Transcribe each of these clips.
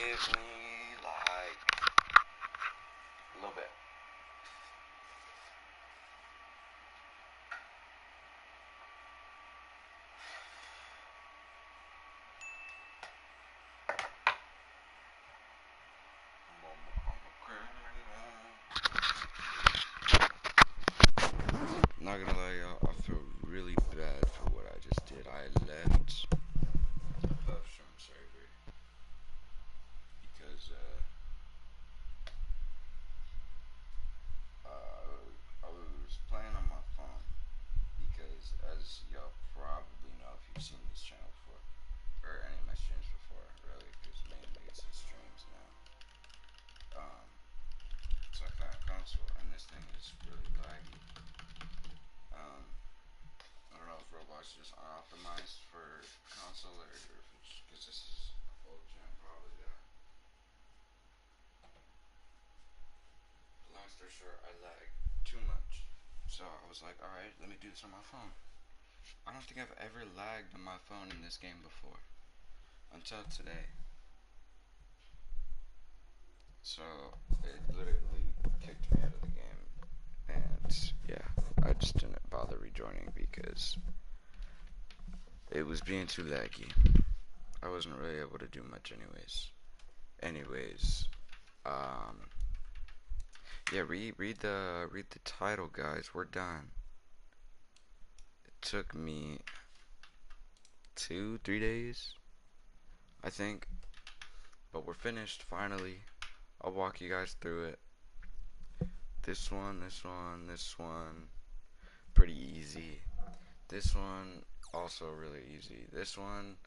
give me like a little bit. Not gonna lie, y'all, I feel really bad for what I just did. I left the Puffstrom server because I was playing on my phone because, as y'all probably know if you've seen this channel before, or any of my streams before, really, because mainly it's the streams now. So I got a console, and this thing is really laggy. I don't know if Roblox is just unoptimized for console or if it's because this is old gen, probably. Long story short, I lag too much. So I was like, alright, let me do this on my phone. I don't think I've ever lagged on my phone in this game before. Until today. So it literally kicked me out of the game. And yeah, I just didn't bother rejoining because it was being too laggy. I wasn't really able to do much anyways. Yeah, read the title, guys. We're done. It took me 2-3 days, I think, but we're finished finally. I'll walk you guys through it. This one, pretty easy. This one, also really easy. This one,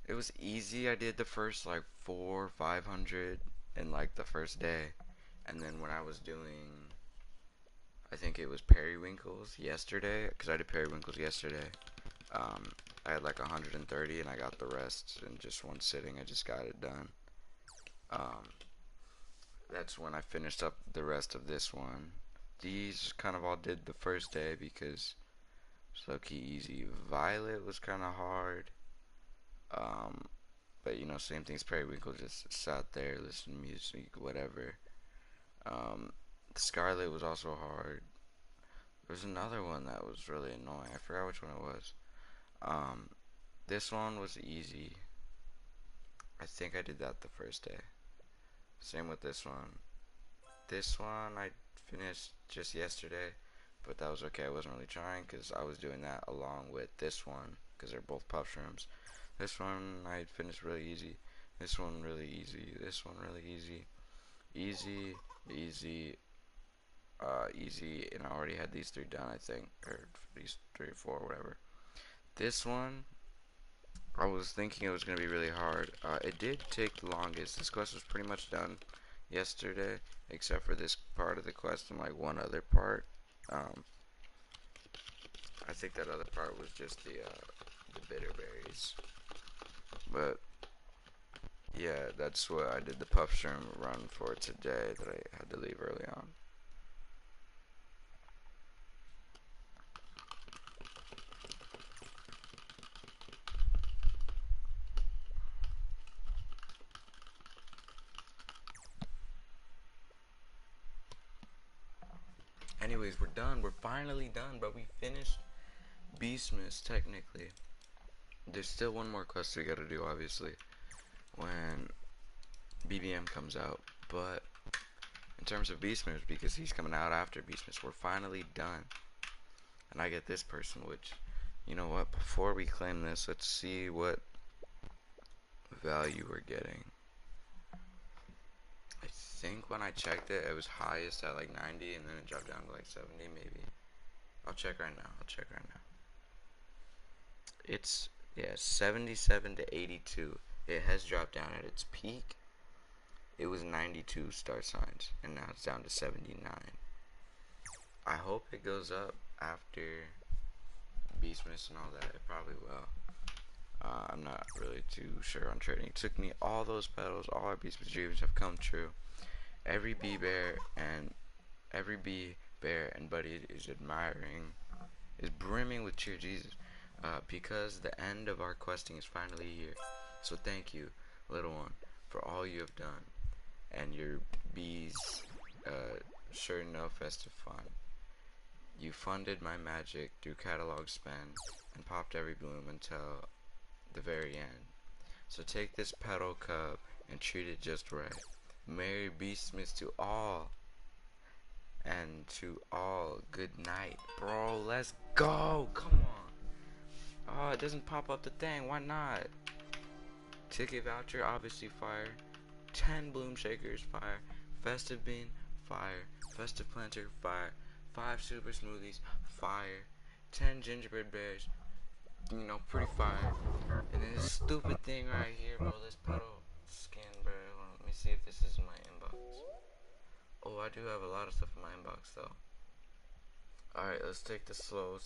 it was easy. I did the first like 500 in like the first day, and then when I was doing, I think it was periwinkles yesterday, because I did periwinkles yesterday. I had like 130 and I got the rest in just one sitting. I just got it done. That's when I finished up the rest of this one. These kind of all did the first day because it's low-key easy. Violet was kind of hard. But you know, same thing as periwinkle, just sat there, listened to music, whatever. Scarlet was also hard. There was another one that was really annoying. I forgot which one it was. This one was easy. I think I did that the first day. Same with this one. This one I finished just yesterday, but that was okay. I wasn't really trying because I was doing that along with this one because they're both Puffshrooms. This one I finished really easy. This one really easy. This one really easy. Easy, easy, easy, and I already had these 3 done, I think, or these 3 or 4, whatever. This one, I was thinking it was going to be really hard. It did take the longest. This quest was pretty much done yesterday, except for this part of the quest and like one other part. I think that other part was just the bitter berries. But yeah, that's what I did the Puffstrom run for today that I had to leave early on. Anyways, we're done. We're finally done, but we finished beesmas technically. There's still one more quest we gotta do, obviously, when BBM comes out. But in terms of beesmas, because he's coming out after beesmas, we're finally done. And I get this person, which, you know what? Before we claim this, let's see what value we're getting. I think when I checked it, it was highest at like 90, and then it dropped down to like 70, maybe. I'll check right now. It's, yeah, 77 to 82. It has dropped down. At its peak, it was 92 star signs, and now it's down to 79. I hope it goes up after beesmas and all that. It probably will. I'm not really too sure on trading. It took me all those petals, all our beesmas dreams have come true. Every bee bear and buddy is admiring, is brimming with cheer, Jesus, because the end of our questing is finally here. So thank you, little one, for all you have done, and your bees sure know festive fun. You funded my magic through catalog spend and popped every bloom until the very end. So take this petal cup and treat it just right. Merry Beastmas to all, and to all, good night. Bro, let's go! Come on! Oh, it doesn't pop up the thing, why not? Ticket voucher, obviously fire. 10 bloom shakers, fire. Festive bean, fire. Festive planter, fire. 5 super smoothies, fire. 10 gingerbread bears, you know, pretty fire. And then this stupid thing right here, bro, this petal skin, bro. Let me see if this is in my inbox. Oh, I do have a lot of stuff in my inbox, though. Alright, let's take this slow,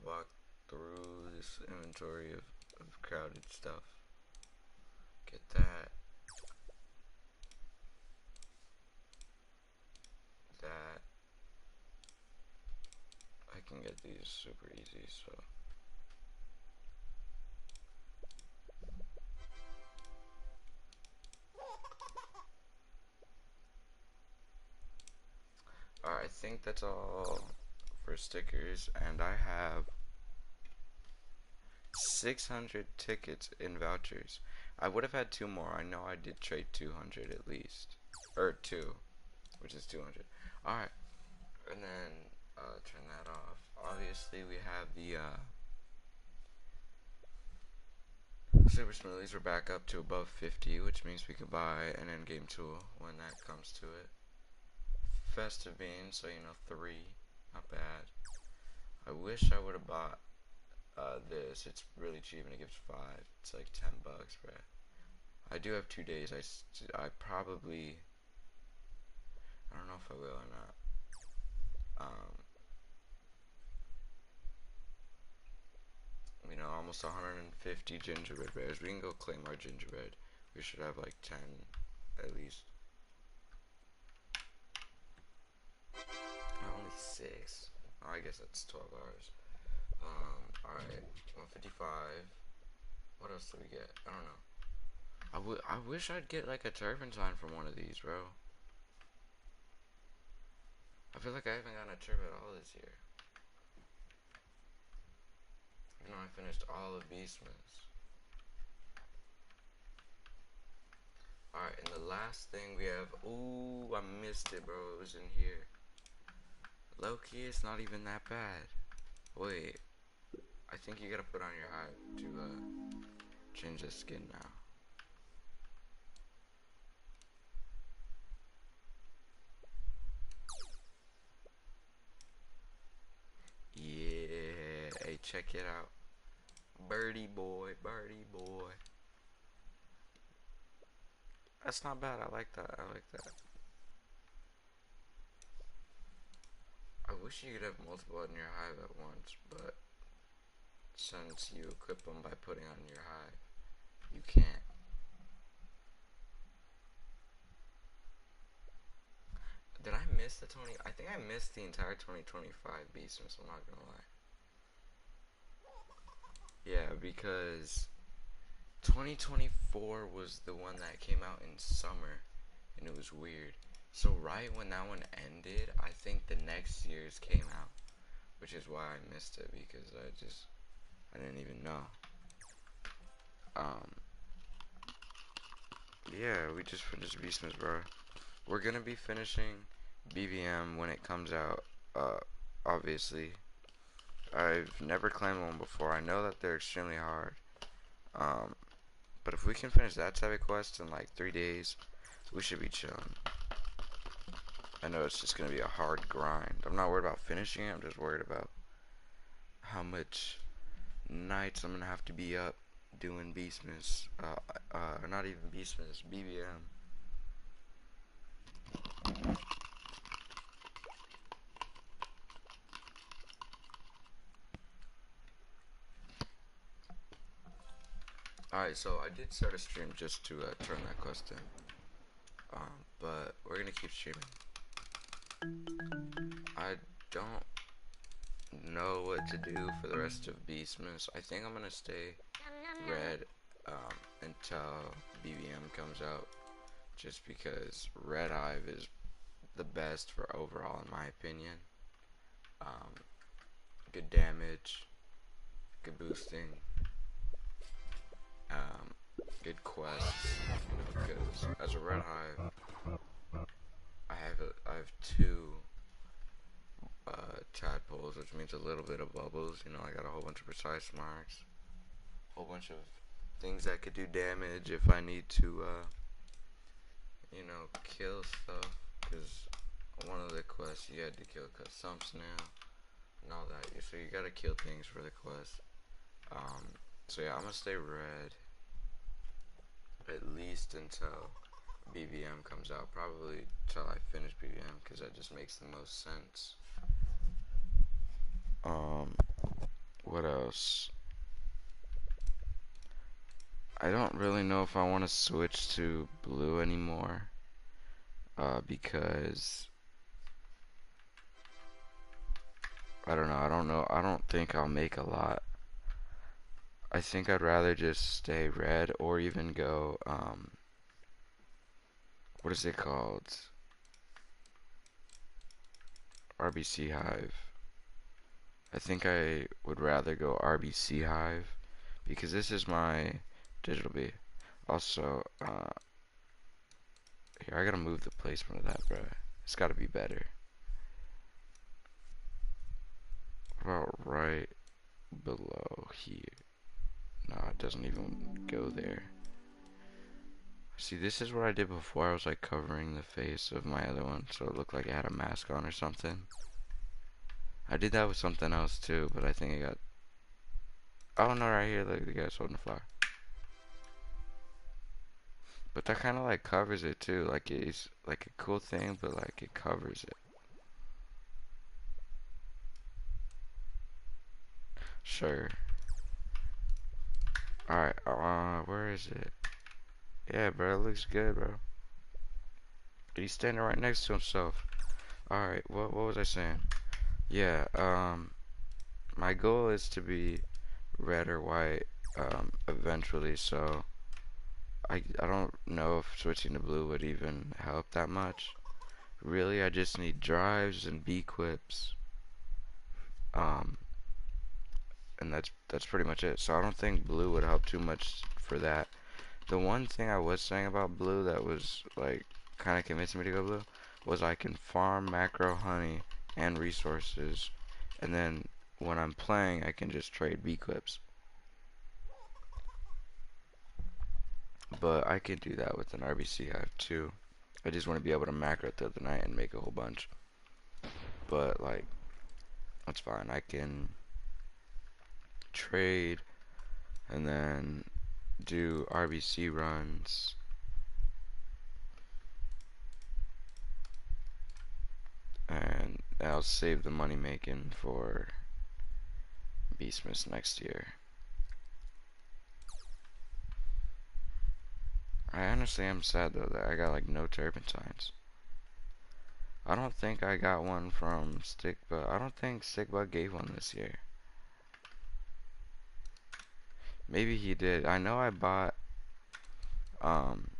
walk through this inventory of crowded stuff. Get that. That. I can get these super easy, so. Alright, I think that's all for stickers, and I have 600 tickets in vouchers. I would have had 2 more. I know I did trade 200 at least. Or 2, which is 200. Alright, and then turn that off. Obviously, we have the super smoothies are back up to above 50, which means we can buy an endgame tool when that comes to it. Festive beans, so you know, 3, not bad. I wish I would have bought this. It's really cheap and it gives 5. It's like 10 bucks, bruh. I do have 2 days. I probably, I don't know if I will or not. You know, almost 150 gingerbread bears. We can go claim our gingerbread. We should have like 10 at least. Only 6. Oh, I guess that's 12 hours. Alright. 155. What else do we get? I don't know. I wish I'd get like a turpentine from one of these, bro. I feel like I haven't gotten a turp at all this year. Even though I finished all of beesmas. Alright, and the last thing we have. Ooh, I missed it, bro. It was in here. Low-key, it's not even that bad. Wait. I think you gotta put on your hive to change the skin now. Yeah, hey, check it out. Birdie boy, birdie boy. That's not bad, I like that, I like that. I wish you could have multiple in your hive at once, but since you equip them by putting on your hive, you can't. Did I miss the 20? I think I missed the entire 2025 beastmas, I'm not gonna lie. Yeah, because 2024 was the one that came out in summer, and it was weird. So right when that one ended, I think the next year's came out, which is why I missed it, because I didn't even know. Yeah, we just finished Beastmas, bro. We're gonna be finishing BBM when it comes out, obviously. I've never claimed one before. I know that they're extremely hard. But if we can finish that type of quest in like 3 days, we should be chilling. I know it's just gonna be a hard grind. I'm not worried about finishing it, I'm just worried about how much nights I'm gonna have to be up doing Beastmas. Not even Beastmas, BBM. Alright, so I did start a stream just to turn that quest in. But we're gonna keep streaming. I don't know what to do for the rest of Beastmas. I think I'm gonna stay red until BBM comes out, just because Red Hive is the best for overall, in my opinion. Um, Good damage, good boosting, um, good quests. Because as a Red Hive, I have two tadpoles, which means a little bit of bubbles. I got a whole bunch of precise marks, a whole bunch of things that could do damage if I need to, kill stuff. Because one of the quests you had to kill Sumps now and all that. So you gotta kill things for the quest. So yeah, I'm gonna stay red at least until BBM comes out. Probably till I finish BBM, because that just makes the most sense. Um, what else? I don't really know if I want to switch to blue anymore. Because I don't know. I don't think I'll make a lot. I think I'd rather just stay red, or even go, what is it called? RBC Hive. I think I would rather go RBC Hive, because this is my digital bee. Also, here, I gotta move the placement of that, bro. It's gotta be better. What about right below here? No, it doesn't even go there. See, this is what I did before. I was like covering the face of my other one, so it looked like it had a mask on or something. I did that with something else too, but I think it got... Oh no, right here, look, the guy's holding the flower. But that kind of like covers it too. Like, it's like a cool thing, but like it covers it. Sure. Alright, where is it? Yeah, bro, it looks good, bro. He's standing right next to himself. Alright, what was I saying? Yeah, my goal is to be red or white, eventually, so I don't know if switching to blue would even help that much. Really, I just need drives and B-quips, um, and that's pretty much it. So I don't think blue would help too much for that. The one thing I was saying about blue that was like kind of convincing me to go blue was I can farm macro honey and resources, and then when I'm playing I can just trade B-clips. But I could do that with an RBC hive too. I just want to be able to macro through the night and make a whole bunch. But like, that's fine. I can trade and then do RBC runs. And I'll save the money making for beesmas next year. I honestly am sad though that I got like no turpentines. I don't think I got one from Stickbug. I don't think Stickbug gave one this year. Maybe he did. I know I bought um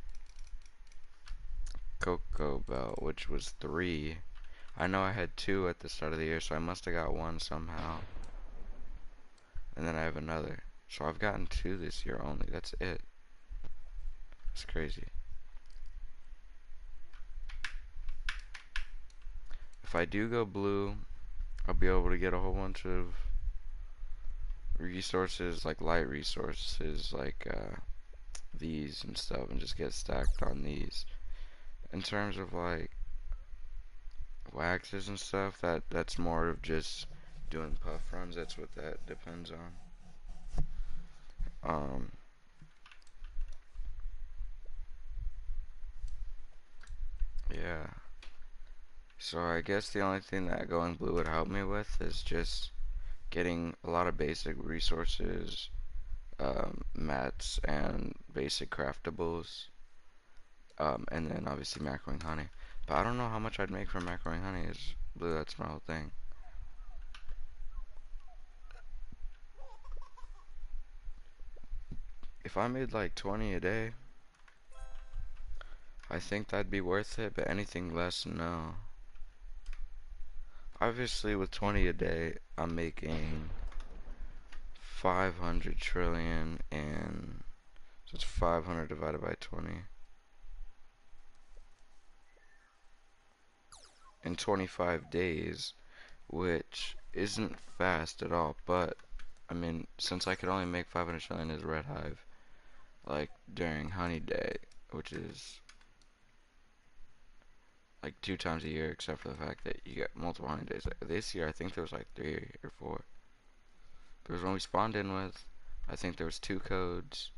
Cocoa Bell, which was 3. I know I had 2 at the start of the year, so I must have got one somehow. And then I have another. So I've gotten 2 this year only. That's it. It's crazy. If I do go blue, I'll be able to get a whole bunch of resources, like light resources, like these and stuff, and just get stacked on these. In terms of like waxes and stuff, that's more of just doing puff runs. That's what that depends on. Yeah. So I guess the only thing that going blue would help me with is just getting a lot of basic resources, mats, and basic craftables, and then obviously macroing honey. But I don't know how much I'd make from macroing honey. Is blue? That's my whole thing. if I made like 20 a day, I think that'd be worth it, but anything less, no. Obviously, with 20 a day, I'm making 500 trillion, and so it's 500 divided by 20 in 25 days, which isn't fast at all, but I mean, since I could only make 500 trillion as Red Hive, like during Honey Day, which is like 2 times a year, except for the fact that you get multiple honey days. This year, I think there was like 3 or 4. There was one we spawned in with. I think there was 2 codes,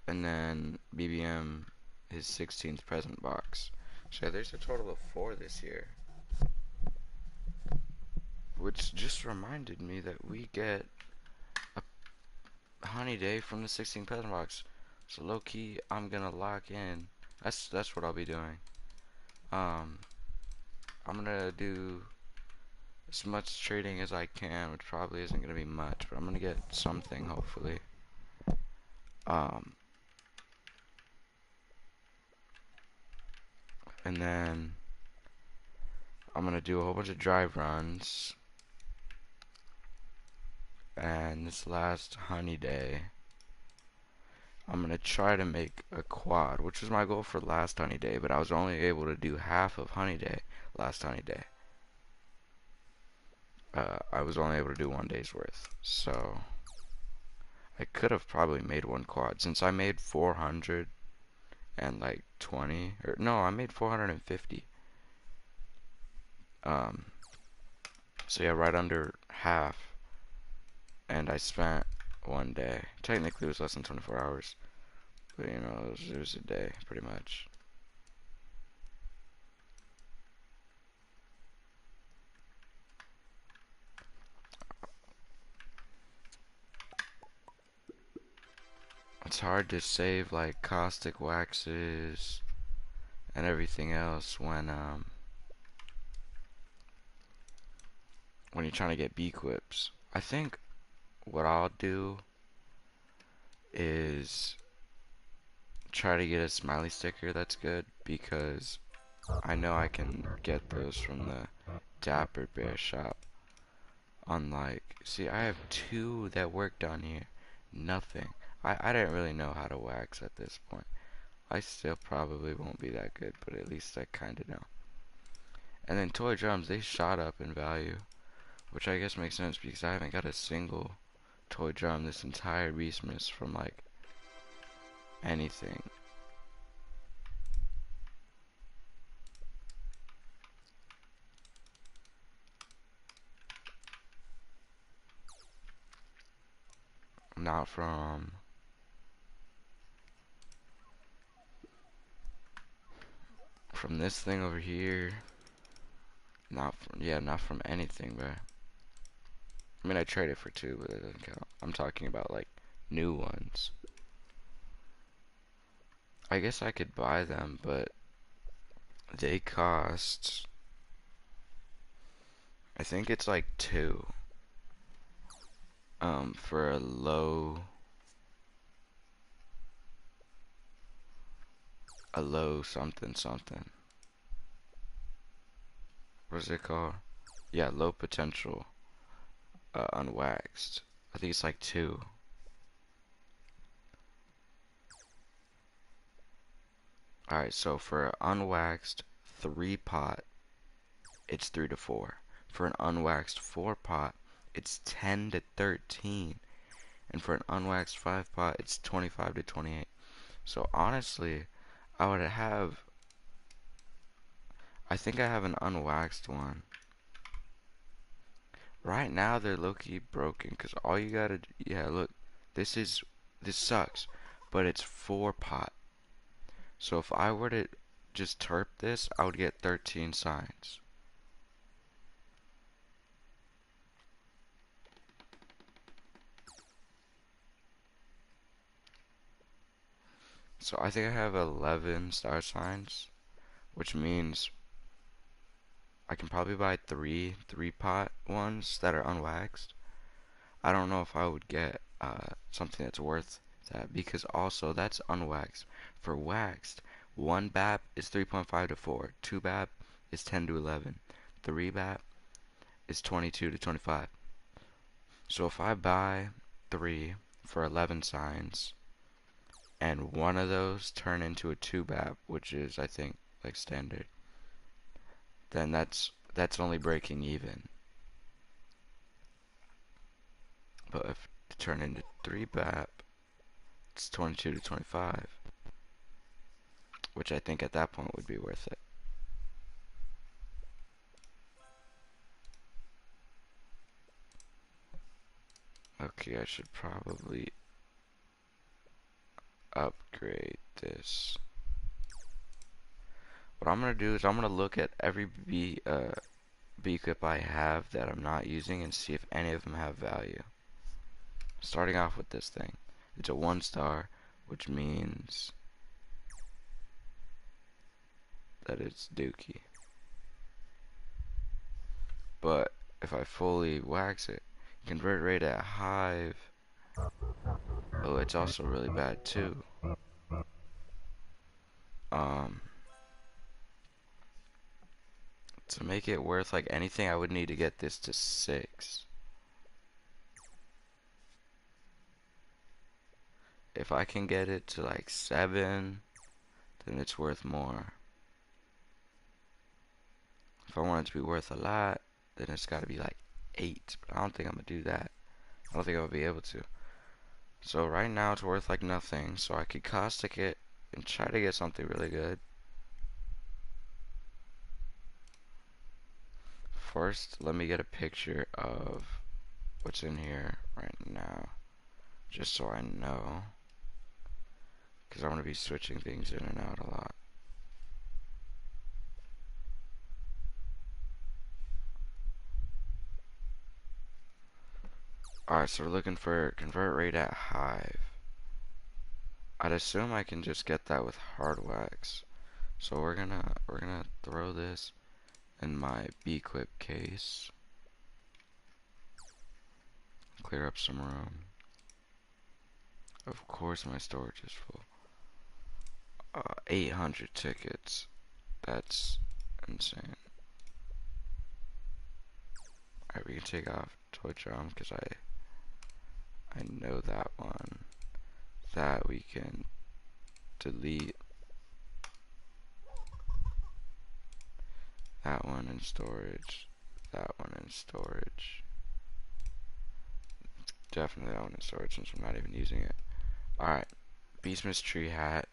and then BBM his 16th present box. So yeah, there's a total of 4 this year, which just reminded me that we get a honey day from the 16th present box. So low key, I'm gonna lock in. That's what I'll be doing. Um, I'm gonna do as much trading as I can, which probably isn't gonna be much, but I'm gonna get something hopefully. Um, and then I'm gonna do a whole bunch of drive runs, and this last honey day, I'm gonna try to make a quad, which was my goal for last honey day, but I was only able to do half of honey day last honey day. I was only able to do 1 day's worth, so I could have probably made one quad since I made 400 and like 20, or no, I made 450. Um, so yeah, right under half, and I spent 1 day. Technically, it was less than 24 hours, but you know, it was a day pretty much. It's hard to save like caustic waxes and everything else when you're trying to get bee quips. I think what I'll do is try to get a smiley sticker that's good, because I know I can get those from the Dapper Bear shop. Unlike, see, I have 2 that worked on here. Nothing. I didn't really know how to wax at this point. I still probably won't be that good, but at least I kinda know. And then toy drums, they shot up in value, which I guess makes sense because I haven't got a single toy drum this entire beesmas from like anything. Not from this thing over here. Not from anything, bro. I mean, I traded for 2, but it doesn't count. I'm talking about like new ones. I guess I could buy them, but they cost, I think it's like 2 for a low something something. What is it called? Yeah, low potential unwaxed. I think it's like 2. Alright, so for unwaxed 3-pot, it's 3 to 4. For an unwaxed 4-pot, it's 10 to 13. And for an unwaxed 5-pot, it's 25 to 28. So honestly, I would have, I think I have an unwaxed one. Right now, they're low-key broken, because all you gotta, yeah, look, this sucks, but it's 4-pot. So if I were to just terp this, I would get 13 signs. So I think I have 11 star signs, which means I can probably buy 3-pot ones that are unwaxed. I don't know if I would get something that's worth that because also that's unwaxed. For waxed, 1 BAP is 3.5 to 4, 2 BAP is 10 to 11, 3 BAP is 22 to 25. So if I buy 3 for 11 signs, and one of those turn into a 2 BAP, which is, I think, like standard, then that's only breaking even. But if it turn into 3 BAP, it's 22 to 25, which I think at that point would be worth it. Okay, I should probably upgrade this. What I'm gonna do is I'm gonna look at every bee equip I have that I'm not using and see if any of them have value. Starting off with this thing, it's a 1 star, which means that it's dookie. But if I fully wax it, convert rate at hive. Oh, it's also really bad too. Um, to make it worth like anything, I would need to get this to 6. If I can get it to like 7, then it's worth more. If I want it to be worth a lot, then it's got to be like 8. But I don't think I'm going to do that. I don't think I'll be able to. So right now it's worth like nothing. So I could caustic it and try to get something really good. First, let me get a picture of what's in here right now. Just so I know. Because I'm going to be switching things in and out a lot. Alright, so we're looking for convert rate at hive. I'd assume I can just get that with hard wax. So we're gonna throw this in my B-clip case. Clear up some room. Of course my storage is full. 800 tickets. That's insane. Alright, we can take off Toy Drum because I know that one. That we can delete. That one in storage. That one in storage. Definitely that one in storage since I'm not even using it. Alright. Beesmas tree hat.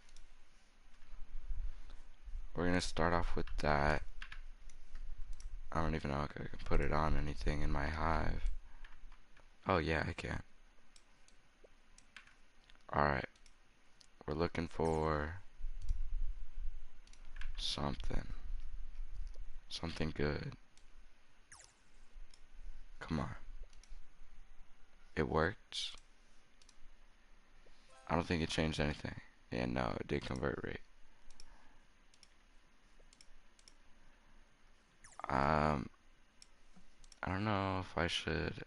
We're gonna start off with that. I don't even know if I can put it on anything in my hive. Oh yeah, I can. Alright. We're looking for something. Something good. Come on. It worked. I don't think it changed anything. Yeah, no, it did convert rate. I don't know if I should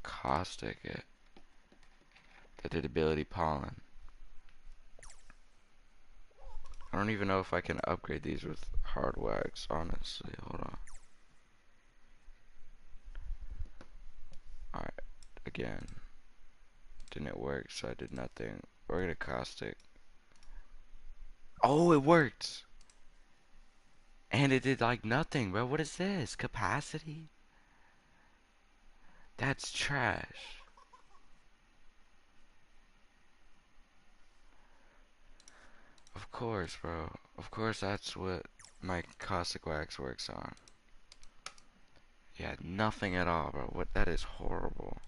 caustic it. That did ability pollen. I don't even know if I can upgrade these with hard wax, honestly. Hold on. Alright, again. Didn't work, so I did nothing. We're gonna caustic. Oh, it worked! And it did like nothing, bro. What is this? Capacity? That's trash. Of course, bro. Of course that's what my caustic wax works on. Yeah, nothing at all, bro. What? That is horrible.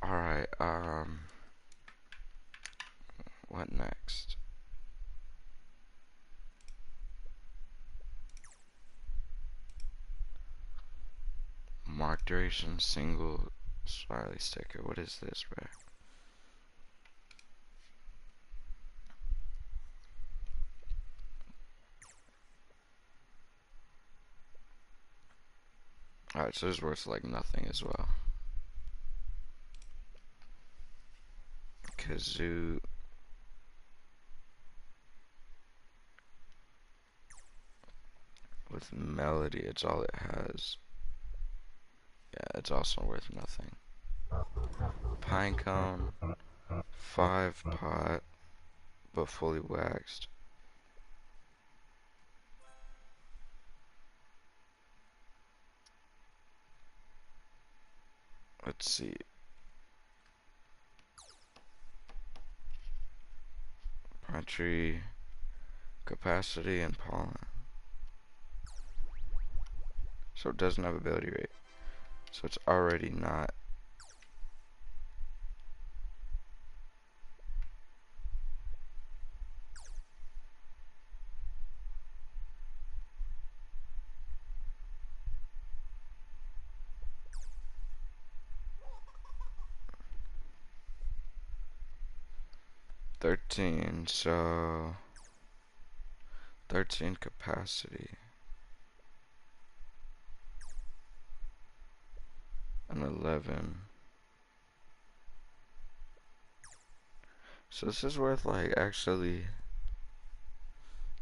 Alright, what next? Mark duration single smiley sticker. What is this, bro? Alright, so this worth like nothing as well. kazoo. With melody, it's all it has. Yeah, it's also worth nothing. Pinecone, 5 pot, but fully waxed. Let's see. Pine tree, capacity, and pollen. So it doesn't have ability rate. So it's already not. $13, so 13 capacity and 11. So this is worth like actually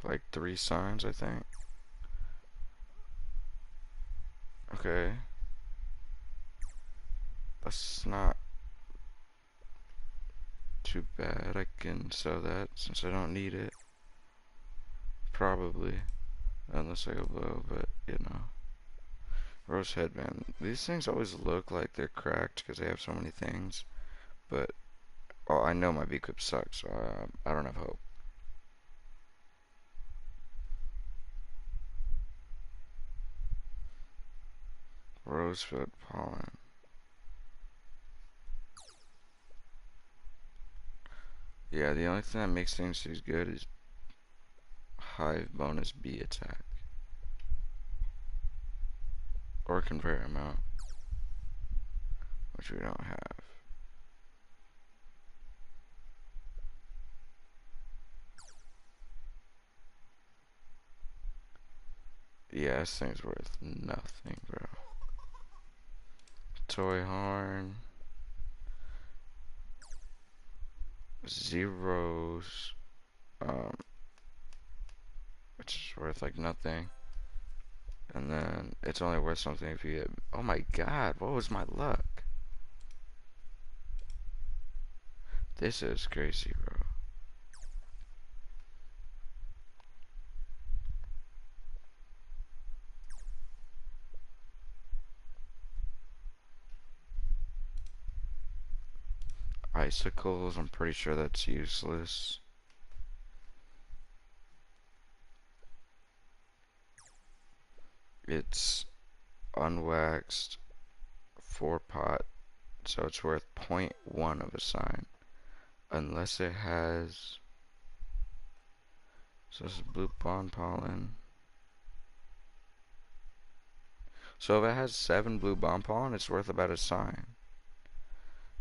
like 3 signs, I think. Okay. That's not too bad. I can sell that since I don't need it. Probably. Unless I go blow, but you know. Rose headband. These things always look like they're cracked because they have so many things. But oh, I know my B-Quip sucks, so I don't have hope. Rosefield pollen. Yeah, the only thing that makes things as good is hive bonus bee attack. Or convert amount, which we don't have. Yeah, this thing's worth nothing, bro. Toy horn. Zeros. Which is worth like nothing. And then it's only worth something if you get. Oh my god, what was my luck? This is crazy, bro. Icicles, I'm pretty sure that's useless. It's unwaxed 4 pot, so it's worth 0.1 of a sign. Unless it has. So this is blue bond pollen. So if it has 7 blue bomb pollen, it's worth about a sign.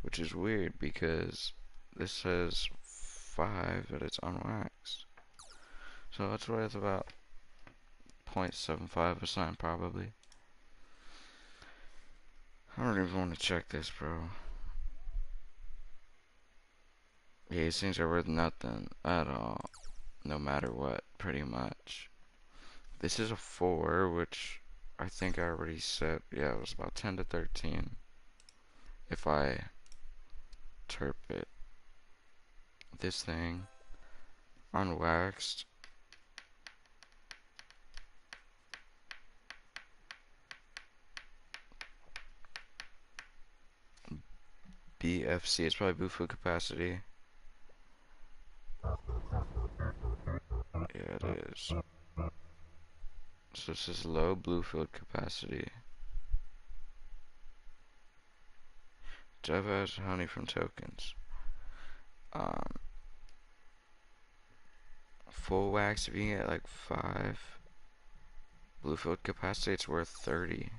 Which is weird because this says 5, but it's unwaxed. So it's worth about 0.75 a sign probably. I don't even want to check this, bro. Yeah, these things are worth nothing at all. No matter what, pretty much. This is a 4, which I think I already said. Yeah, it was about 10 to 13. If I terp it. This thing, unwaxed. BFC, it's probably blue food capacity. Yeah, it is. So this is low blue field capacity. Java has honey from tokens. Full wax, if you can get like 5 blue field capacity, it's worth 30.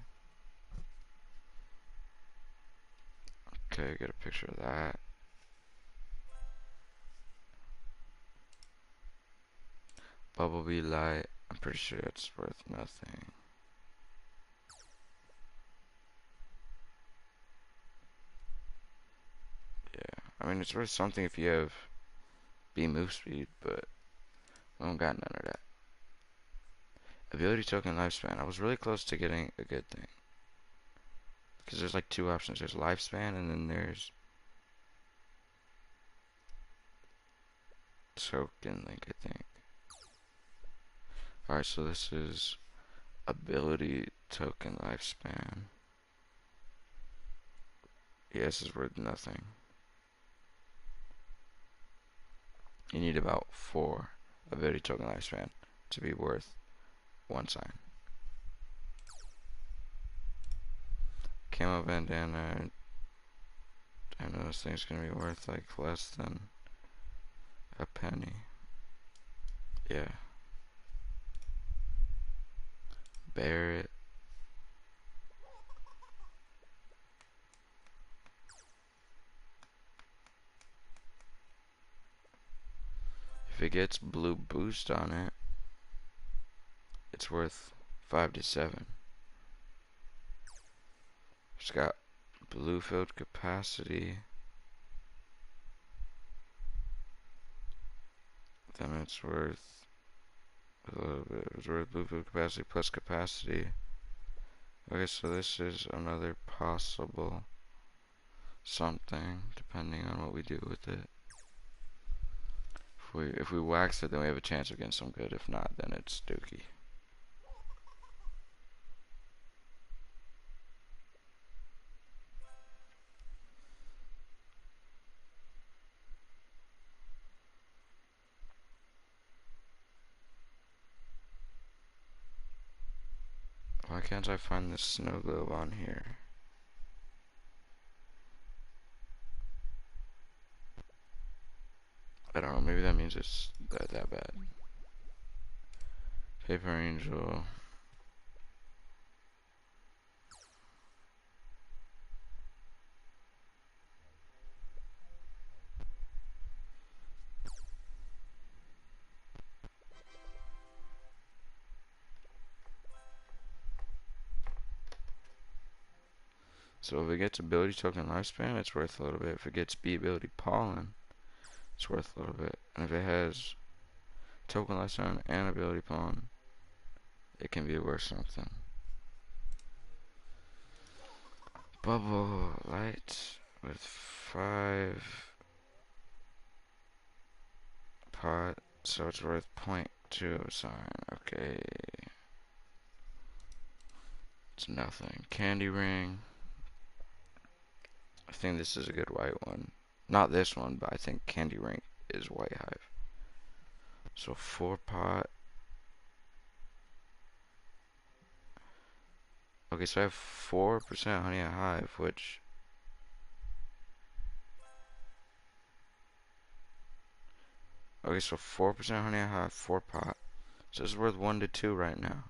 Okay, get a picture of that. Bumblebee light, I'm pretty sure it's worth nothing. Yeah, I mean, it's worth something if you have B move speed, but we don't got none of that. Ability token lifespan. I was really close to getting a good thing. Because there's like two options. There's lifespan and then there's token link, I think. Alright, so this is ability token lifespan. Yeah, this is worth nothing. You need about 4 ability token lifespan to be worth 1 sign. Camo bandana. I know this thing's gonna be worth like less than a penny. Yeah. Barrett. If it gets blue boost on it, it's worth 5 to 7. It's got blue field capacity. Then it's worth a little bit. It's worth blue field capacity plus capacity. Okay, so this is another possible something, depending on what we do with it. If we wax it, then we have a chance of getting some good. If not, then it's dookie. Why can't I find this snow globe on here? I don't know, maybe that means it's that bad. Paper Angel. So if it gets ability token lifespan, it's worth a little bit. If it gets B ability pollen, it's worth a little bit. And if it has token lifespan and ability pollen, it can be worth something. Bubble light with 5 pot, so it's worth 0.2 sign. Okay. It's nothing. Candy ring. I think this is a good white one. Not this one, but I think candy ring is white hive. So 4 pot. Okay, so I have 4% honey at hive, which okay, so 4% honey at hive, 4 pot. So it's worth 1 to 2 right now.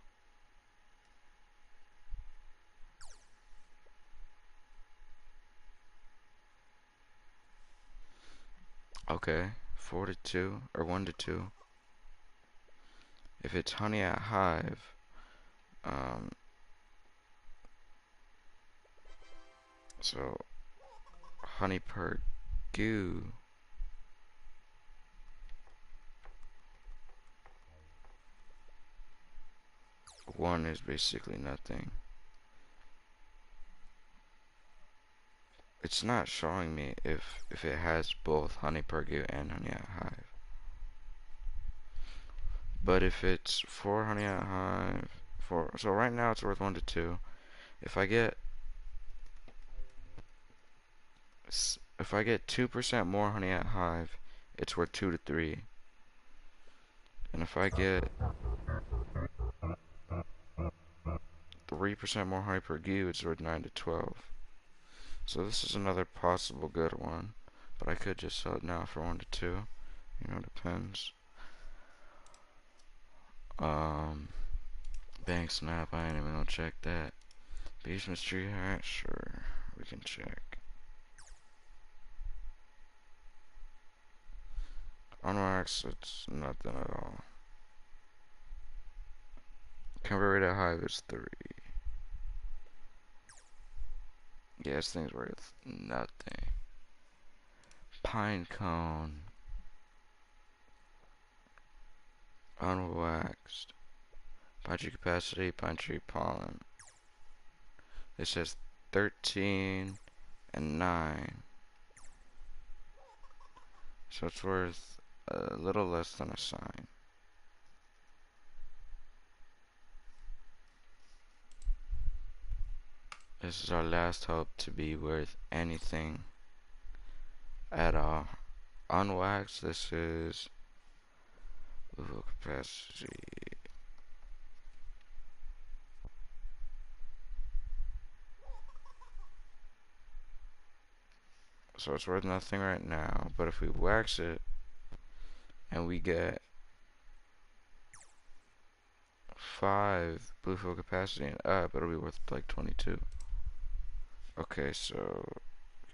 Okay, 4 to 2 or 1 to 2. If it's honey at hive, so honey per goo. One is basically nothing. It's not showing me if it has both honey per goo and honey at hive. But if it's 4 honey at hive, 4, so right now it's worth 1 to 2. If I get 2% more honey at hive, it's worth 2 to 3. And if I get 3% more honey per goo, it's worth 9 to 12. So this is another possible good one. But I could just sell it now for 1 to 2. You know, depends. Bank snap, I ain't even gonna check that. Beesmas tree hat, sure, we can check. Unwax, it's nothing at all. Convert rate at hive is 3. Yeah, this thing's worth nothing. Pine cone. Unwaxed. Pine tree capacity, pine tree pollen. It says 13 and 9. So it's worth a little less than a sign. This is our last hope to be worth anything at all. Unwaxed, this is level capacity. So it's worth nothing right now, but if we wax it and we get 5 blue fill capacity and up, it'll be worth like 22. Okay, so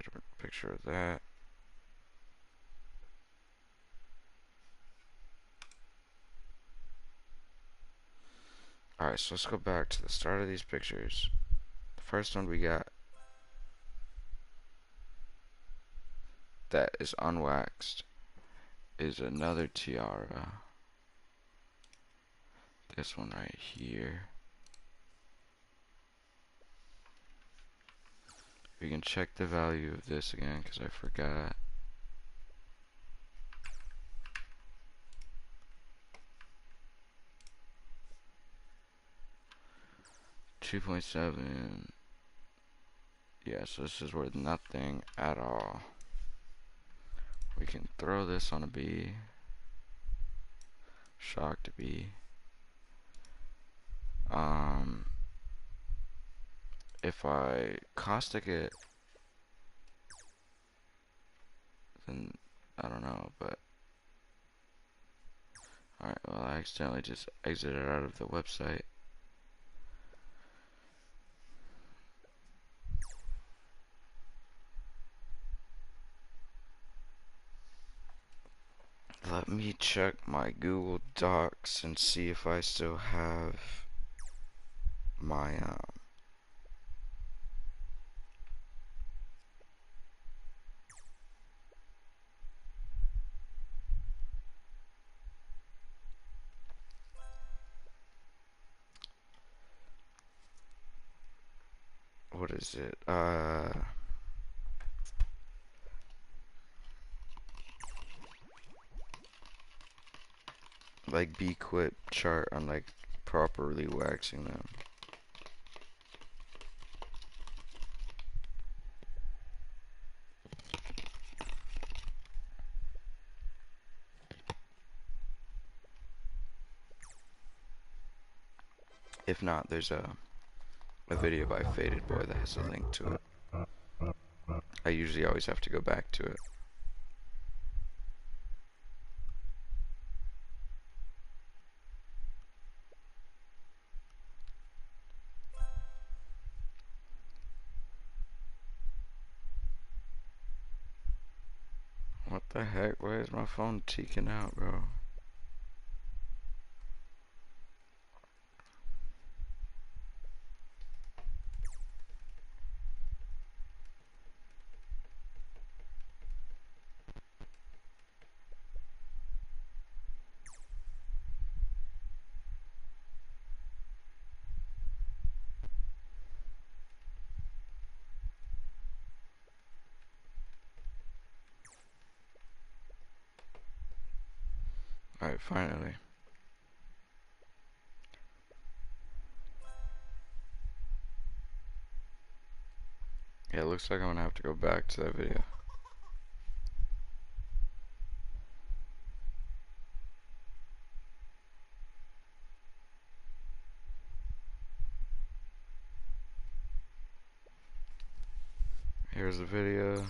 get a picture of that. Alright, so let's go back to the start of these pictures. The first one we got that is unwaxed is another tiara. This one right here. We can check the value of this again because I forgot. $2.7. Yeah, so this is worth nothing at all. We can throw this on a bee. Shocked bee. If I caustic it, then I don't know, but alright, well I accidentally just exited out of the website. Let me check my Google Docs and see if I still have my what is it? Like bee quit chart on like properly waxing them. If not, there's a video by Faded Boy that has a link to it. I usually always have to go back to it. What the heck? Why is my phone teeking out, bro? Alright, finally. Yeah, it looks like I'm gonna have to go back to that video. Here's the video.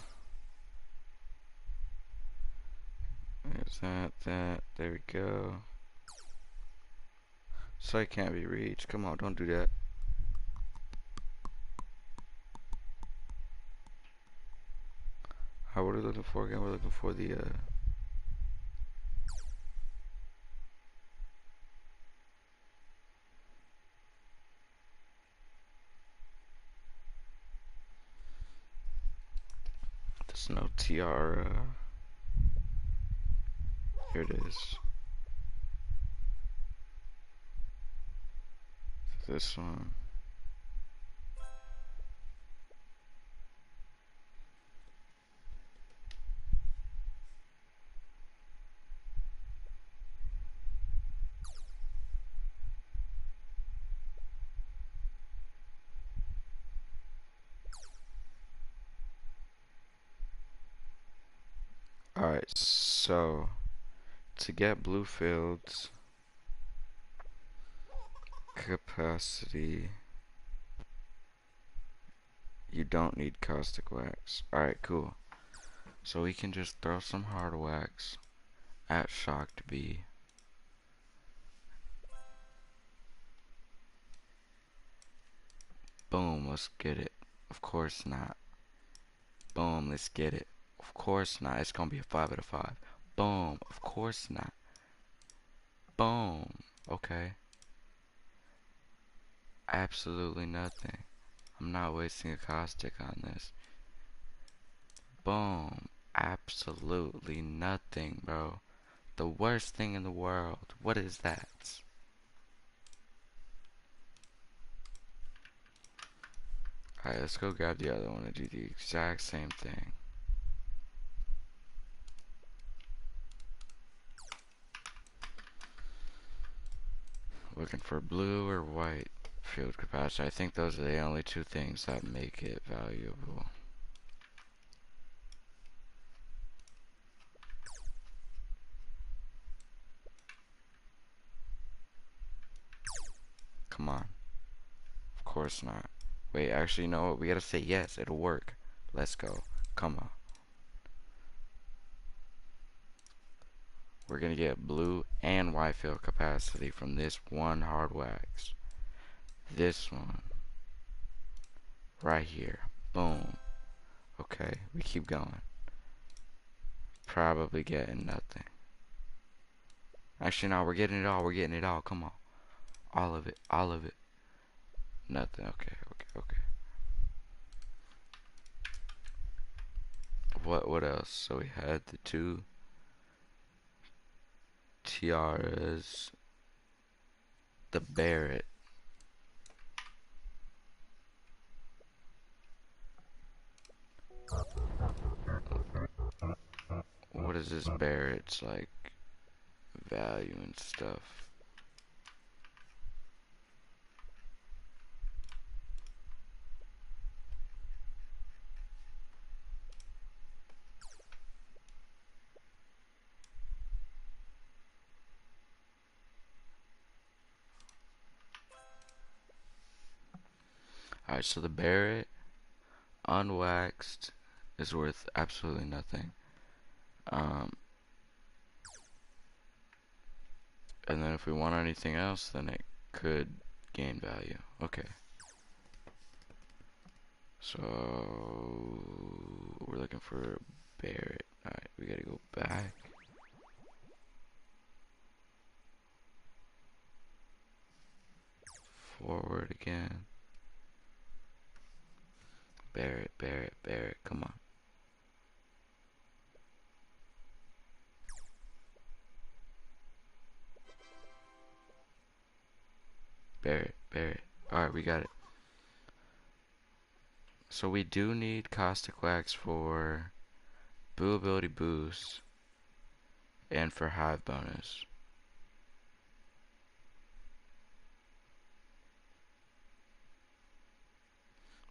There's that. There we go. Site can't be reached. Come on, don't do that. What are we looking for again? We're looking for the snow tiara. Here it is. This one. Alright, so to get blue fields capacity, you don't need caustic wax. Alright, cool. So we can just throw some hard wax at shocked bee. Boom, let's get it. Of course not. Boom, let's get it. Of course not. It's gonna be a 5 out of 5. Boom, of course not. Boom. Okay. Absolutely nothing. I'm not wasting a caustic on this. Boom. Absolutely nothing, bro. The worst thing in the world. What is that? Alright, let's go grab the other one and do the exact same thing. Looking for blue or white field capacity. I think those are the only two things that make it valuable. Come on. Of course not. Wait, actually, no, we gotta say yes. It'll work. Let's go. Come on. We're gonna get blue and white field capacity from this one hard wax. This one. Right here. Boom. Okay, we keep going. Probably getting nothing. Actually, no, we're getting it all. We're getting it all. Come on. All of it. All of it. Nothing. Okay, okay, okay. What else? So we had the two tiaras, the Barrett. What is this Barrett's like value and stuff? Alright, so the Barrett unwaxed is worth absolutely nothing. And then if we want anything else, then it could gain value. Okay. So we're looking for Barrett. Alright, we gotta go back. Forward again. Barrett, Barrett, Barrett, come on. Barrett, Barrett. Alright, we got it. So we do need caustic wax for blue ability boost and for hive bonus.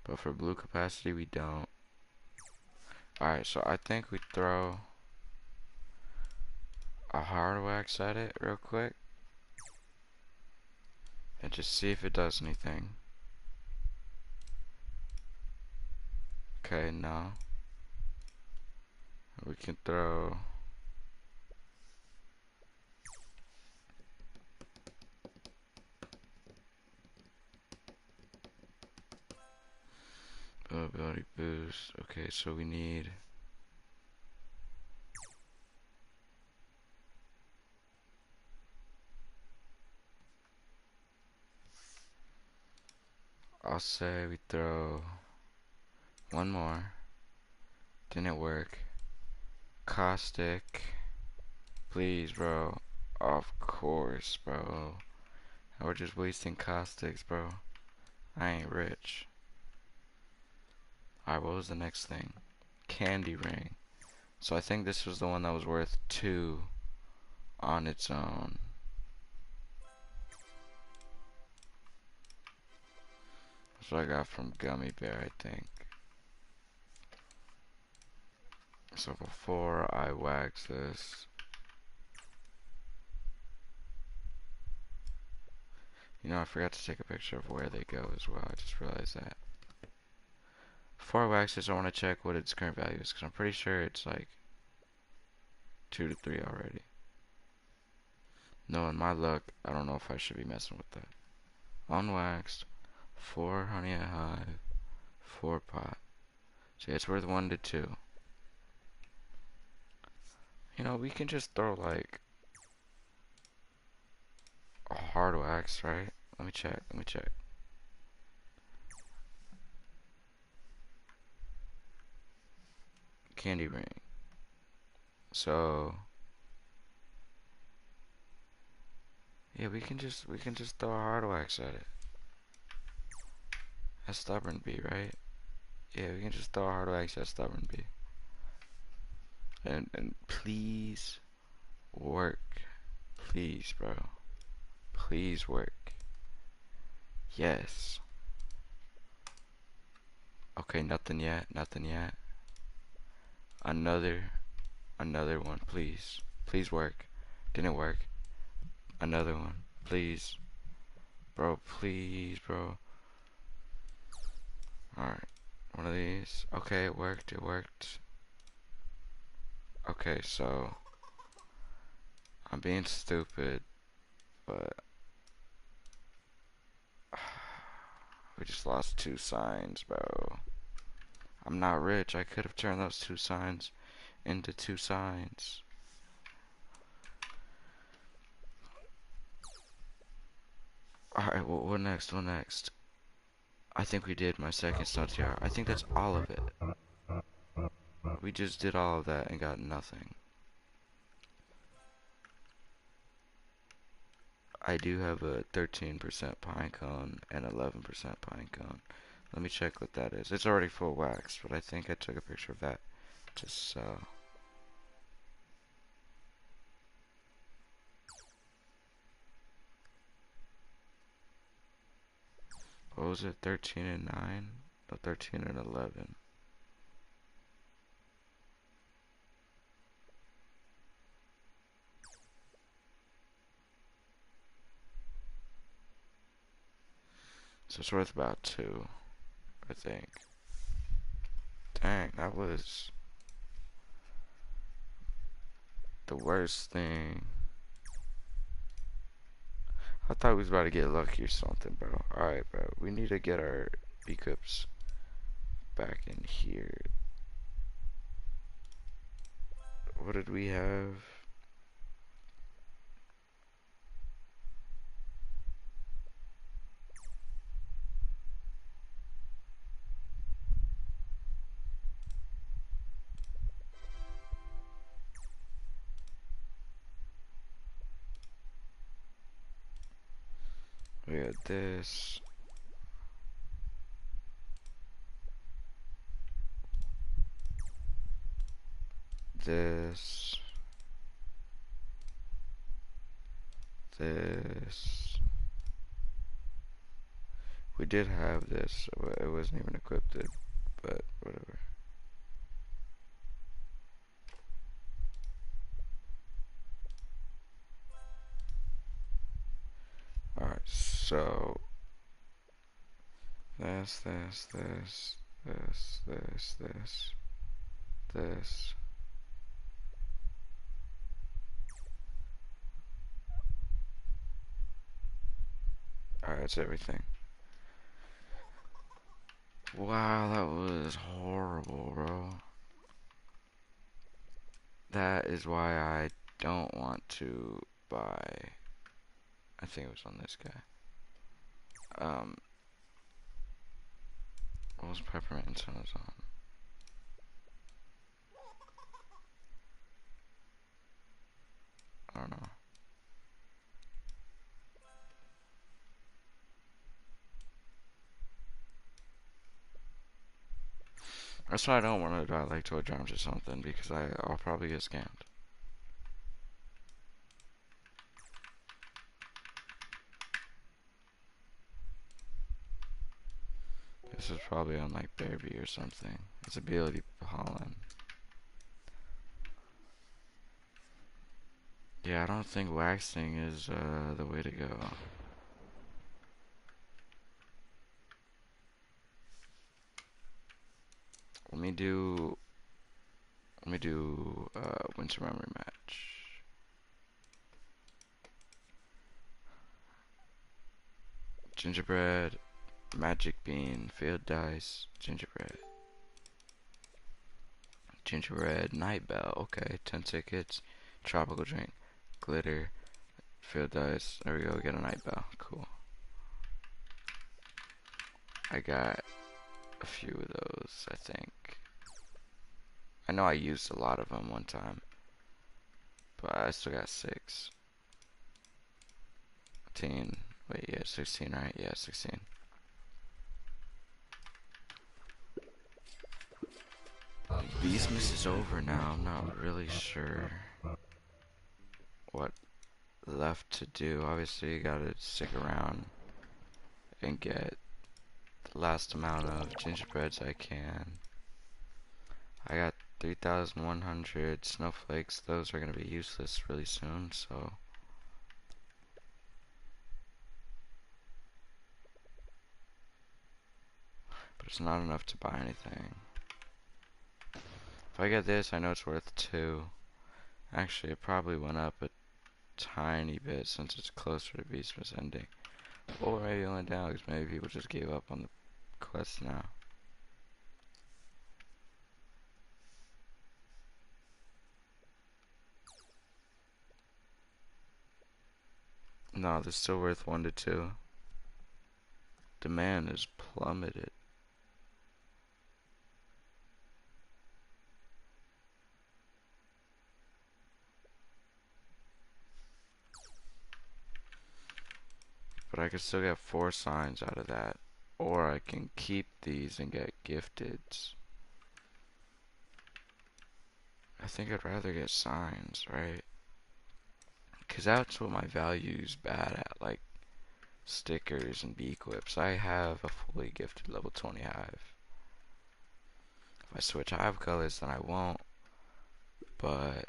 But for blue capacity, we don't. Alright, so I think we throw a hard wax at it real quick and just see if it does anything. Okay, no. We can throw ability boost. Okay, so we need I'll say we throw one more. Didn't work. Caustic. please, bro. Of course, bro. We're just wasting caustics, bro. I ain't rich. Alright, what was the next thing? Candy ring. So I think this was the one that was worth 2 on its own. That's what I got from Gummy Bear, I think. So before I wax this, you know, I forgot to take a picture of where they go as well. I just realized that. Before I wax this, I want to check what its current value is, because I'm pretty sure it's like 2 to 3 already. Knowing my luck, I don't know if I should be messing with that. Unwaxed, 4 honey at hive, 4 pot. See, it's worth 1 to 2. You know, we can just throw like a hard wax, right? Let me check, let me check. Candy ring. So yeah, we can just throw a hard wax at it. That's stubborn bee, right? Yeah, we can just throw a hard wax at stubborn bee. And please work. Please, bro. Please work. Yes. Okay, nothing yet, nothing yet. Another one, please. Please work. Didn't work. Another one, please. Bro, please, bro. Alright. One of these. Okay, it worked, it worked. Okay, so I'm being stupid, but we just lost 2 signs, bro. I'm not rich. I could have turned those 2 signs into 2 signs. Alright, well, what next? What next? I think we did my second star tiara. I think that's all of it. We just did all of that and got nothing. I do have a 13% pine cone and 11% pine cone. Let me check what that is. It's already full wax, but I think I took a picture of that just so. What was it? 13 and 9? No, 13 and 11. So it's worth about 2, I think. Dang, that was the worst thing. I thought we was about to get lucky or something, bro. Alright, bro. We need to get our B-cups back in here. What did we have? We had this. This. This. We did have this. It wasn't even equipped, but whatever. Alright, so this, this. Alright, that's everything. Wow, that was horrible, bro. That is why I don't want to buy. I think it was on this guy. What was peppermint antennas on? I don't know. That's why I don't want to die like toy drums or something, because I'll probably get scammed. This is probably on like Bearby or something. It's ability pollen. Yeah, I don't think waxing is the way to go. Let me do winter memory match. Gingerbread, magic bean, field dice, gingerbread. Gingerbread, night bell, okay, 10 tickets, tropical drink, glitter, field dice. There we go, we get a night bell, cool. I got a few of those, I think. I know I used a lot of them one time, but I still got 6. 15, wait, yeah, 16, right? Yeah, 16. Beesmas is over now. I'm not really sure what left to do. Obviously, you gotta stick around and get the last amount of gingerbreads I can. I got 3,100 snowflakes. Those are gonna be useless really soon, so. But it's not enough to buy anything. If I get this, I know it's worth 2. Actually, it probably went up a tiny bit since it's closer to Beastmas ending. Or maybe it went down because maybe people just gave up on the quest now. No, they're still worth 1 to 2. Demand is plummeted. But I could still get 4 signs out of that. Or I can keep these and get gifted. I think I'd rather get signs, right? Because that's what my value's bad at, like stickers and bee equips. I have a fully gifted level 20 hive. If I switch hive colors, then I won't. But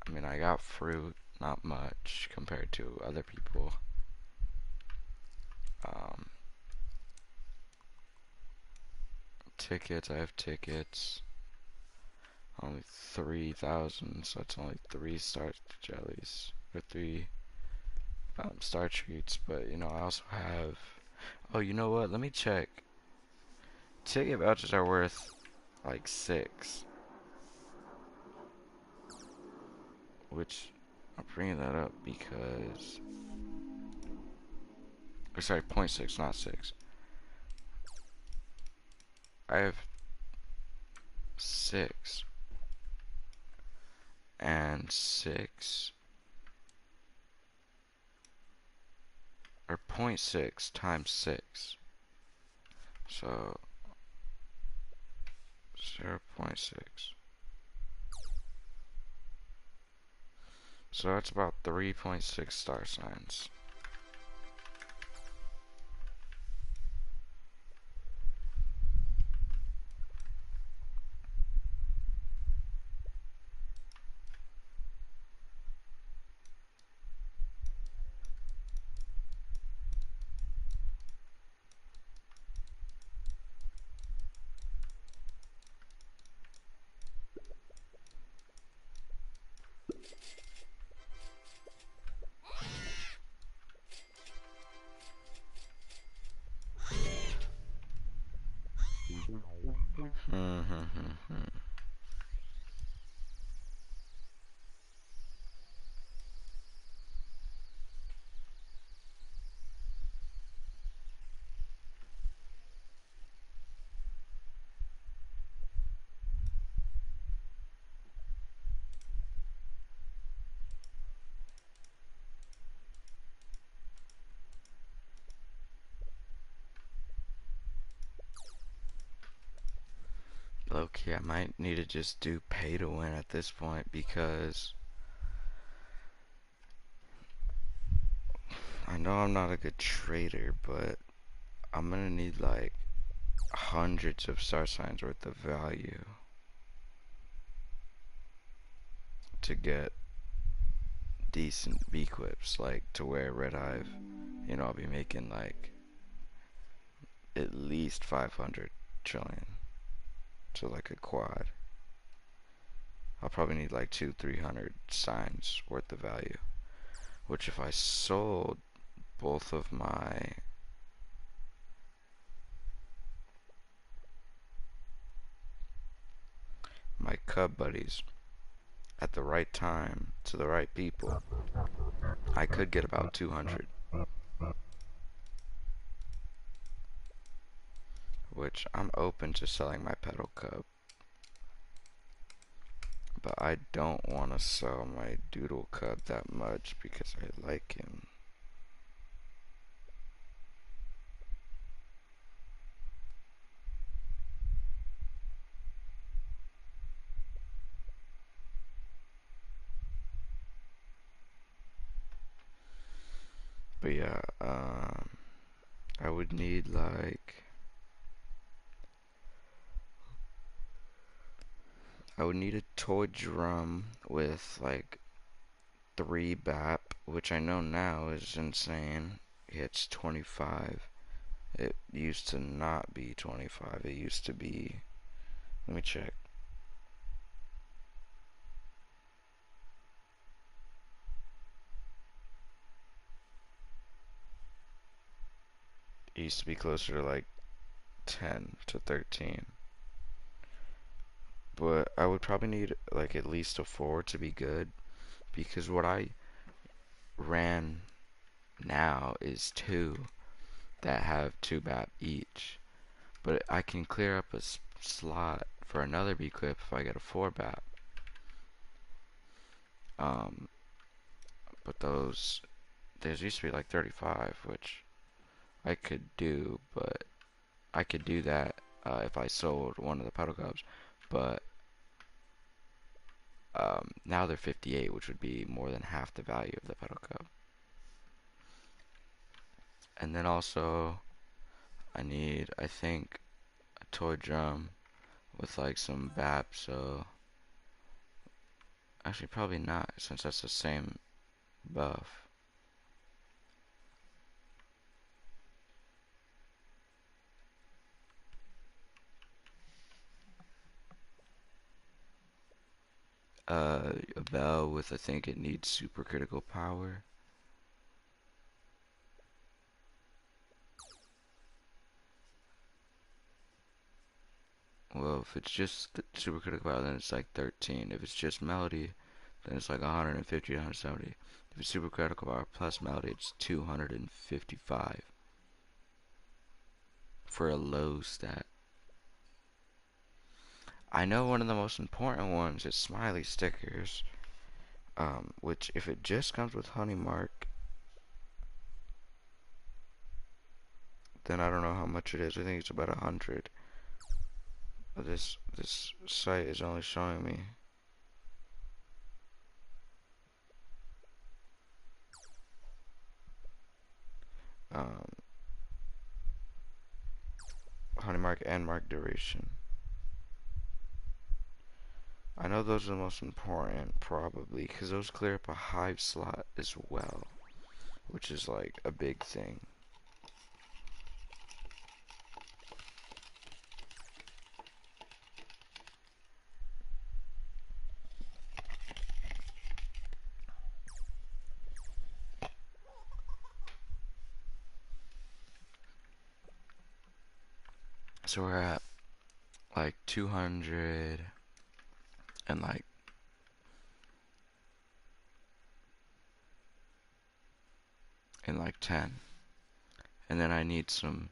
I mean, I got fruit, not much compared to other people. Tickets, I have tickets. Only 3,000, so it's only 3 star jellies. Or 3 star treats, but you know, I also have. Oh, you know what? Let me check. Ticket vouchers are worth like 6. Which, I'm bringing that up because. Or sorry, 0.6, not 6. I have 6. And 6. Or 0.6 times 6. So 0.6. So that's about 3.6 star signs. Low-key, I might need to just do pay to win at this point because I know I'm not a good trader, but I'm gonna need like hundreds of star signs worth of value to get decent bee clips, like to wear red hive. You know, I'll be making like at least 500 trillion to like a quad. I'll probably need like 300 signs worth of value, which if I sold both of my cub buddies at the right time to the right people, I could get about 200, which I'm open to selling my petal cub, but I don't want to sell my doodle cub that much because I like him. But yeah, I would need like I would need a toy drum with like 3 BAP, which I know now is insane. It's 25. It used to not be 25. It used to be, let me check. It used to be closer to like 10 to 13. But I would probably need like at least a 4 to be good because what I ran now is 2 that have 2 BAP each. But I can clear up a slot for another B clip if I get a 4 BAP. Um, but those used to be like 35, which I could do, but I could do that if I sold one of the pedal cubs. But now they're 58, which would be more than half the value of the pedal cub. And then also, I need, I think, a toy drum with like some BAP, so actually probably not, since that's the same buff. A bell with, I think it needs super critical power. Well, if it's just super critical power, then it's like 13. If it's just melody, then it's like 150 to 170. If it's super critical power plus melody, it's 255 for a low stat. I know one of the most important ones is smiley stickers, which if it just comes with honey mark, then I don't know how much it is. I think it's about 100. But this site is only showing me um, honey mark and mark duration. I know those are the most important, probably, because those clear up a hive slot as well, which is like a big thing. So we're at like 200 and like 10. And then I need some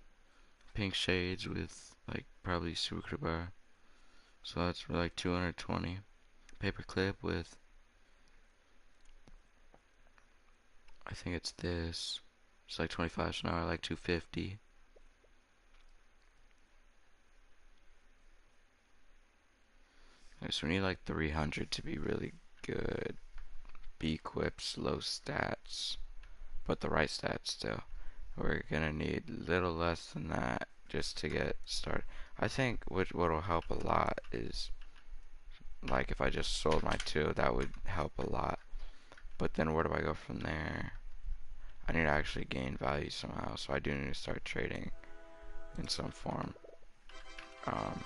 pink shades with like probably super bar. So that's for like 220. Paper clip with, I think it's this. It's like 25, so now I like 250. So we need like 300 to be really good. B equips, low stats, but the right stats still. We're gonna need a little less than that just to get started. I think what'll help a lot is like if I just sold my 2, that would help a lot. But then where do I go from there? I need to actually gain value somehow, so I do need to start trading in some form. Um,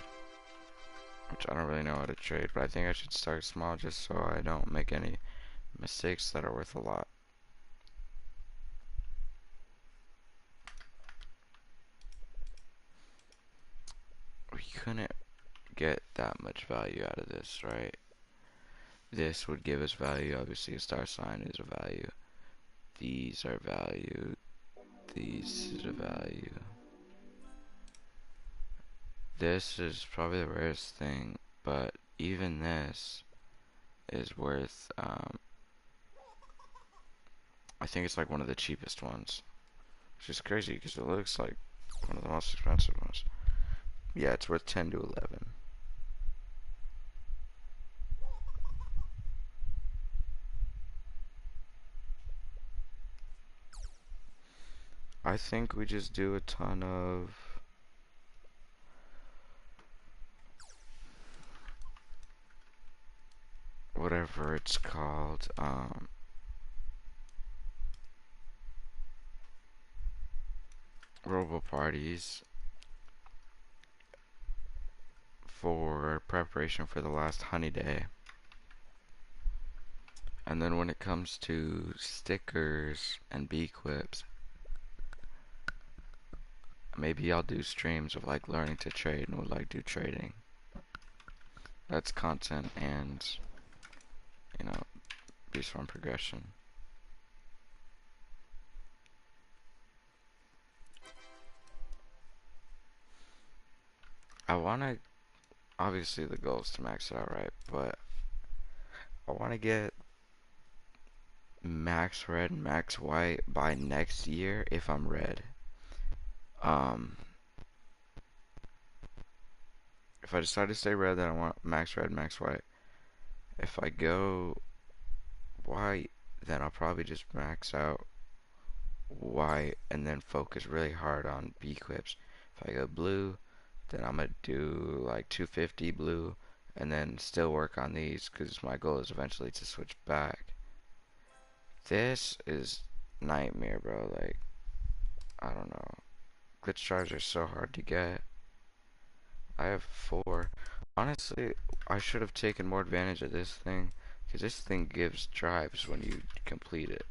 which I don't really know how to trade, but I think I should start small just so I don't make any mistakes that are worth a lot. We couldn't get that much value out of this, right? This would give us value. Obviously, a star sign is a value. These are value. These is a value. This is probably the rarest thing, but even this is worth, I think it's like one of the cheapest ones. Which is crazy because it looks like one of the most expensive ones. Yeah, it's worth 10 to 11. I think we just do a ton of whatever it's called, robo parties for preparation for the last honey day. And then when it comes to stickers and bee quips, maybe I'll do streams of like learning to trade and we'll like do trading. That's content and, you know, beast farm progression. I wanna, obviously the goal is to max it out, right? But I wanna get max red, max white by next year if I'm red. Um, if I decide to stay red, then I want max red, max white. If I go white, then I'll probably just max out white and then focus really hard on B quips. If I go blue, then I'm gonna do like 250 blue and then still work on these because my goal is eventually to switch back. This is nightmare, bro. Like, I don't know. Glitch drives are so hard to get. I have 4. Honestly, I should have taken more advantage of this thing because this thing gives drives when you complete it.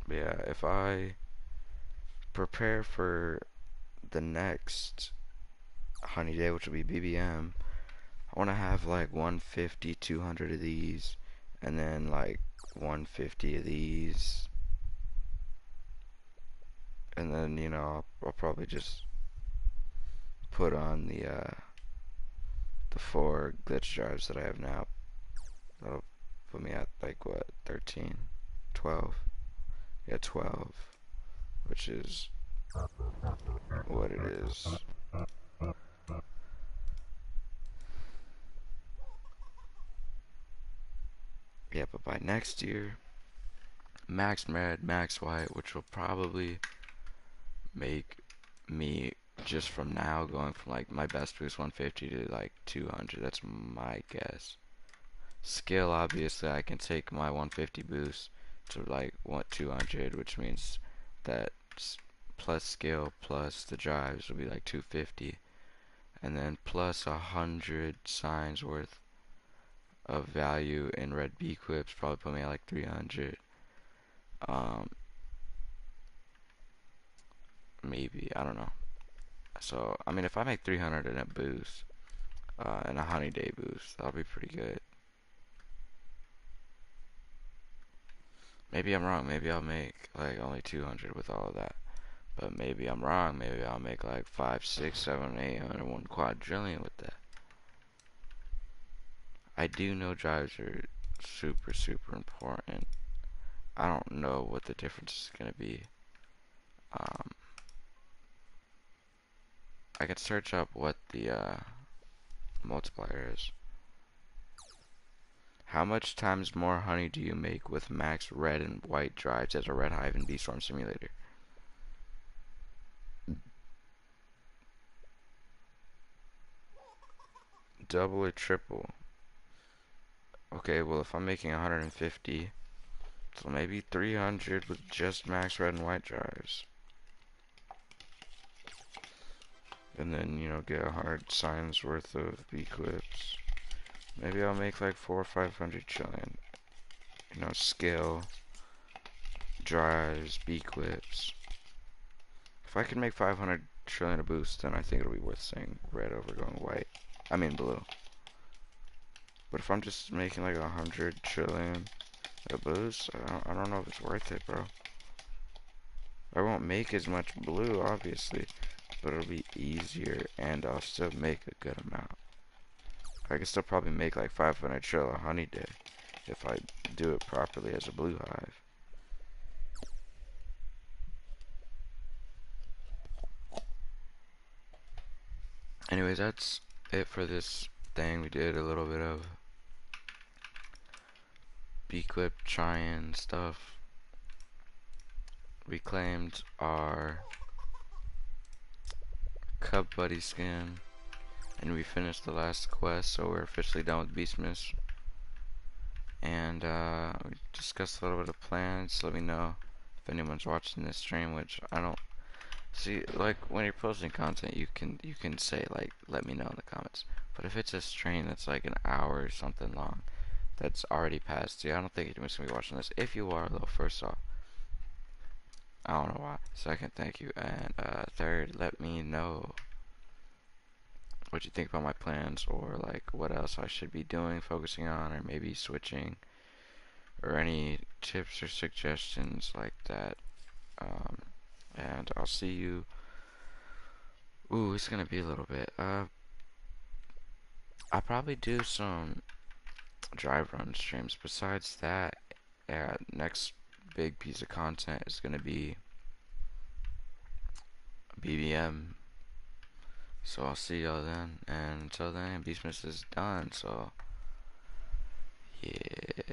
But yeah, if I prepare for the next honey day, which will be BBM, I want to have like 150, 200 of these, and then like 150 of these, and then you know I'll probably just put on the 4 glitch drives that I have now. That'll put me at like what, 13, 12? Yeah, 12, which is what it is. Yeah, but by next year, max red, max white, which will probably make me just from now going from like my best boost 150 to like 200. That's my guess. Skill, obviously, I can take my 150 boost to like 200, which means that plus skill plus the drives will be like 250, and then plus 100 signs worth of value in red B quips probably put me at like 300. Um, maybe, I don't know. So I mean, if I make 300 in a boost, and a honey day boost, that'll be pretty good. Maybe I'm wrong. Maybe I'll make like only 200 with all of that. But maybe I'm wrong. Maybe I'll make like 5, 6, 7, 800, 1 quadrillion with that. I do know drives are super, super important. I don't know what the difference is gonna be. Um, I could search up what the multiplier is. How much times more honey do you make with max red and white drives as a red hive in Bee Swarm Simulator? Double or triple? Okay, well if I'm making 150, so maybe 300 with just max red and white drives. And then, you know, get 100 signs worth of bee clips. Maybe I'll make like 4 or 500 trillion. You know, scale, drives, bee clips. If I can make 500 trillion a boost, then I think it'll be worth saying red over going white. I mean blue. But if I'm just making like 100 trillion a boost, I don't know if it's worth it, bro. I won't make as much blue, obviously, but it'll be easier, and I'll still make a good amount. I can still probably make like 500 trillion a honey day if I do it properly as a blue hive. Anyways, that's it for this thing. We did a little bit of bee clip trying stuff. We claimed our Cub Buddy skin, and we finished the last quest, so we're officially done with beesmas. And we discussed a little bit of plans. Let me know if anyone's watching this stream, which I don't see. Like when you're posting content, you can say like, let me know in the comments. But if it's a stream that's like an hour or something long, that's already passed. See, I don't think anyone's gonna be watching this. If you are, though, first off, I don't know why. Second, thank you, and third, let me know what you think about my plans, or like what else I should be doing, focusing on, or maybe switching, or any tips or suggestions like that. Um, and I'll see you. Ooh, it's gonna be a little bit. I'll probably do some drive run streams. Besides that, next big piece of content is gonna be BBM. So I'll see y'all then, and until then, beesmas is done. So yeah.